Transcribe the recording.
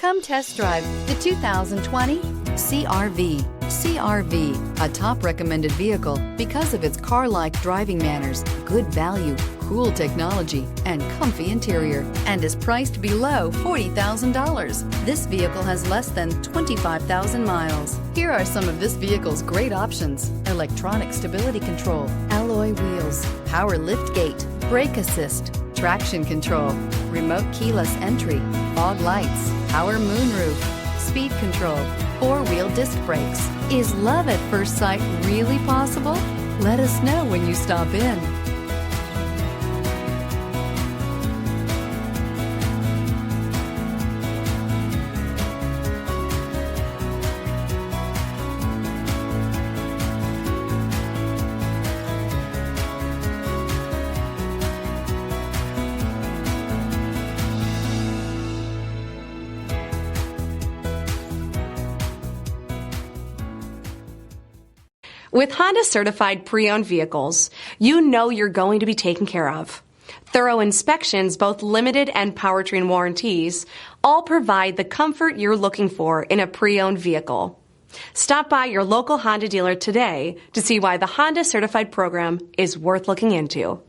Come test drive the 2020 CR-V. CR-V, a top recommended vehicle because of its car-like driving manners, good value, cool technology, and comfy interior, and is priced below $40,000. This vehicle has less than 25,000 miles. Here are some of this vehicle's great options: electronic stability control, alloy wheels, power liftgate, brake assist, traction control, remote keyless entry, fog lights, power moonroof, speed control, four-wheel disc brakes. Is love at first sight really possible? Let us know when you stop in. With Honda certified pre-owned vehicles, you know you're going to be taken care of. Thorough inspections, both limited and powertrain warranties, all provide the comfort you're looking for in a pre-owned vehicle. Stop by your local Honda dealer today to see why the Honda certified program is worth looking into.